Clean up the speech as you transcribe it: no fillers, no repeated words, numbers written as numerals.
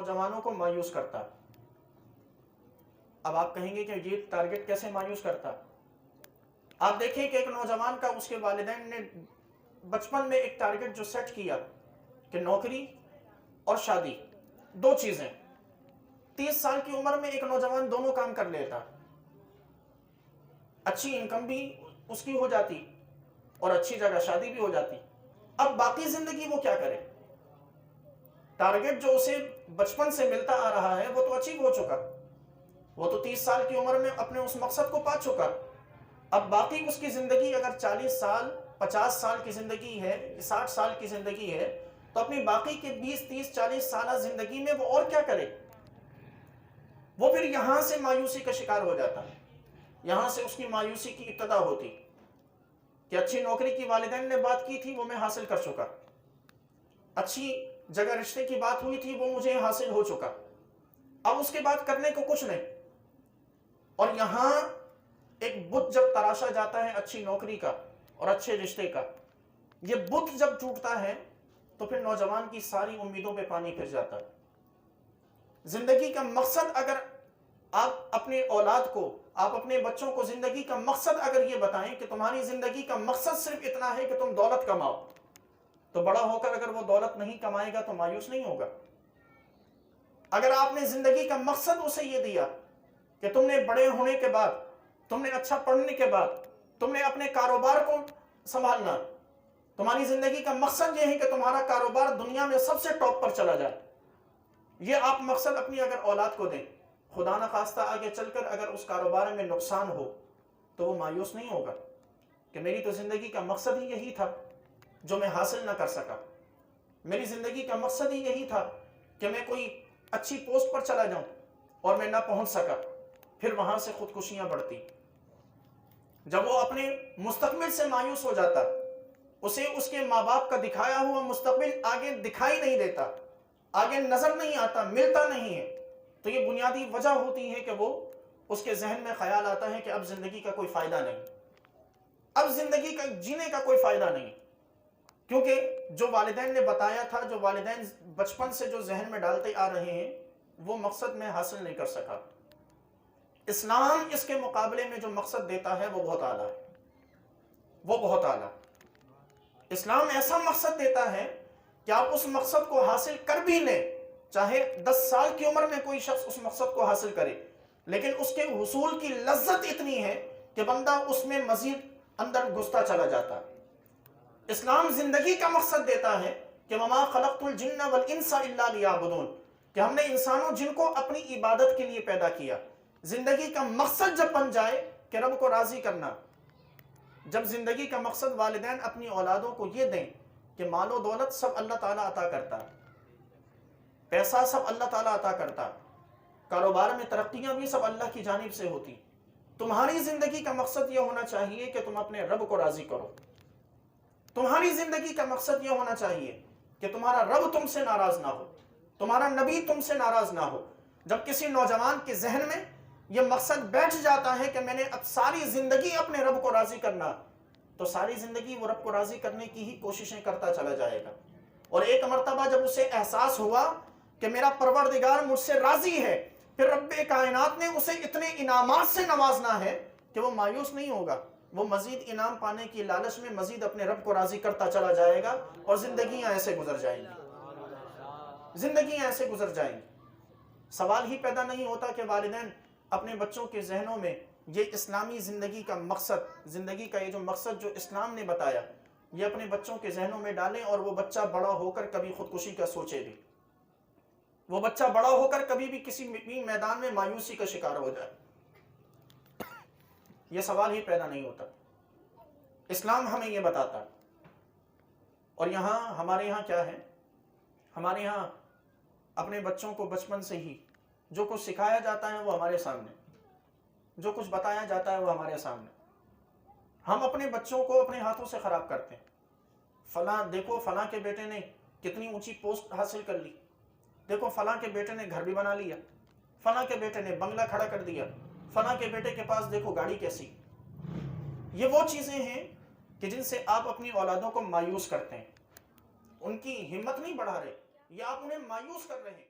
نوجوانوں کو مایوس کرتا ہے۔ اب آپ کہیں گے کہ یہ ٹارگٹ کیسے مایوس کرتا؟ آپ دیکھیں کہ ایک نوجوان کا اس کے والدین نے بچپن میں ایک ٹارگٹ جو سیٹ کیا کہ نوکری اور شادی، دو چیزیں۔ 30 سال کی عمر میں ایک نوجوان دونوں کام کر لیتا، اچھی انکم بھی اس کی ہو جاتی اور اچھی جگہ شادی بھی ہو جاتی۔ اب باقی زندگی وہ کیا کرے؟ ٹارگٹ جو اسے بچپن سے ملتا آ رہا ہے وہ تو اچیو ہو چکا، وہ تو 30 سال کی عمر میں اپنے اس مقصد کو پا چکا۔ اب باقی اس کی زندگی اگر 40 سال 50 سال کی زندگی ہے، 60 سال کی زندگی ہے، تو اپنی باقی کے 20 30 40 سالہ زندگی میں وہ اور کیا کرے؟ وہ پھر یہاں سے مایوسی کا شکار ہو جاتا ہے۔ یہاں سے اس کی مایوسی کی ابتدا ہوتی کہ اچھی نوکری کی والدین نے بات کی تھی وہ میں حاصل کر چکا، اچھی جگہ رشتے کی بات ہوئی تھی وہ مجھے حاصل ہو چکا، اب اس کے بعد کرنے کو کچھ نہیں۔ اور یہاں ایک بت جب تراشا جاتا ہے اچھی نوکری کا اور اچھے رشتے کا، یہ بت جب ٹوٹتا ہے تو پھر نوجوان کی ساری امیدوں پہ پانی پھر جاتا ہے۔ زندگی کا مقصد اگر آپ اپنے اولاد کو، آپ اپنے بچوں کو زندگی کا مقصد اگر یہ بتائیں کہ تمہاری زندگی کا مقصد صرف اتنا ہے کہ تم دولت کماؤ، تو بڑا ہو کر اگر وہ دولت نہیں کمائے گا تو مایوس نہیں ہوگا۔ اگر آپ نے زندگی کا مقصد اسے یہ دیا کہ تم نے بڑے ہونے کے بعد، تم نے اچھا پڑھنے کے بعد، تم نے اپنے کاروبار کو سنبھالنا، تمہاری زندگی کا مقصد یہ ہے کہ تمہارا کاروبار دنیا میں سب سے ٹاپ پر چلا جائے، یہ آپ مقصد اپنی اگر اولاد کو دیں، خدا نخواستہ آگے چل کر اگر اس کاروبار میں نقصان ہو تو وہ مایوس نہیں ہوگا کہ میری تو زندگی کا مقصد ہی یہی تھا جو میں حاصل نہ کر سکا، میری زندگی کا مقصد ہی یہی تھا کہ میں کوئی اچھی پوسٹ پر چلا جاؤں اور میں نہ پہنچ سکا۔ پھر وہاں سے خودکشیاں بڑھتی۔ جب وہ اپنے مستقبل سے مایوس ہو جاتا، اسے اس کے ماں باپ کا دکھایا ہوا مستقبل آگے دکھائی نہیں دیتا، آگے نظر نہیں آتا، ملتا نہیں ہے، تو یہ بنیادی وجہ ہوتی ہے کہ وہ اس کے ذہن میں خیال آتا ہے کہ اب زندگی کا کوئی فائدہ نہیں، اب زندگی کا جینے کا کوئی فائدہ نہیں، کیونکہ جو والدین نے بتایا تھا، جو والدین بچپن سے جو ذہن میں ڈالتے آ رہے ہیں، وہ مقصد میں حاصل نہیں کر سکا۔ اسلام اس کے مقابلے میں جو مقصد دیتا ہے وہ بہت اعلیٰ ہے، وہ بہت اعلیٰ۔ اسلام ایسا مقصد دیتا ہے کہ آپ اس مقصد کو حاصل کر بھی لیں، چاہے 10 سال کی عمر میں کوئی شخص اس مقصد کو حاصل کرے، لیکن اس کے حصول کی لذت اتنی ہے کہ بندہ اس میں مزید اندر گھستا چلا جاتا ہے۔ اسلام زندگی کا مقصد دیتا ہے کہ وَمَا خَلَقْتُ الْجِنَّ وَالْإِنسَ إِلَّا لِيَعْبُدُونَ، کہ ہم نے انسانوں جن کو اپنی عبادت کے لیے پیدا کیا۔ زندگی کا مقصد جب بن جائے کہ رب کو راضی کرنا، جب زندگی کا مقصد والدین اپنی اولادوں کو یہ دیں کہ مال و دولت سب اللہ تعالیٰ عطا کرتا ہے، پیسہ سب اللہ تعالیٰ عطا کرتا ہے، کاروبار میں ترقیاں بھی سب اللہ کی جانب سے ہوتی، تمہاری زندگی کا مقصد یہ ہونا چاہیے کہ تم اپنے رب کو راضی کرو۔ تمہاری زندگی کا مقصد یہ ہونا چاہیے کہ تمہارا رب تم سے ناراض نہ ہو، تمہارا نبی تم سے ناراض نہ ہو۔ جب کسی نوجوان کے ذہن میں یہ مقصد بیٹھ جاتا ہے کہ میں نے اب ساری زندگی اپنے رب کو راضی کرنا، تو ساری زندگی وہ رب کو راضی کرنے کی ہی کوششیں کرتا چلا جائے گا۔ اور ایک مرتبہ جب اسے احساس ہوا کہ میرا پروردگار مجھ سے راضی ہے، پھر رب کائنات نے اسے اتنے انعامات سے نوازنا ہے کہ وہ مایوس نہیں ہوگا، وہ مزید انعام پانے کی لالچ میں مزید اپنے رب کو راضی کرتا چلا جائے گا، اور زندگیاں ایسے گزر جائیں گی، زندگیاں ایسے گزر جائیں گی۔ سوال ہی پیدا نہیں ہوتا کہ والدین اپنے بچوں کے ذہنوں میں یہ اسلامی زندگی کا مقصد، زندگی کا یہ جو مقصد جو اسلام نے بتایا، یہ اپنے بچوں کے ذہنوں میں ڈالیں، اور وہ بچہ بڑا ہو کر کبھی خودکشی کا سوچے بھی، وہ بچہ بڑا ہو کر کبھی بھی کسی میدان میں مایوسی کا شکار ہو جائے، یہ سوال ہی پیدا نہیں ہوتا۔ اسلام ہمیں یہ بتاتا ہے۔ اور یہاں ہمارے یہاں کیا ہے؟ ہمارے یہاں اپنے بچوں کو بچپن سے ہی جو کچھ سکھایا جاتا ہے وہ ہمارے سامنے، جو کچھ بتایا جاتا ہے وہ ہمارے سامنے، ہم اپنے بچوں کو اپنے ہاتھوں سے خراب کرتے ہیں۔ فلاں دیکھو، فلاں کے بیٹے نے کتنی اونچی پوسٹ حاصل کر لی، دیکھو فلاں کے بیٹے نے گھر بھی بنا لیا، فلاں کے بیٹے نے بنگلہ کھڑا کر دیا، فلاں کے بیٹے کے پاس دیکھو گاڑی کیسی۔ یہ وہ چیزیں ہیں کہ جن سے آپ اپنی اولادوں کو مایوس کرتے ہیں، ان کی ہمت نہیں بڑھا رہے، یا آپ انہیں مایوس کر رہے ہیں۔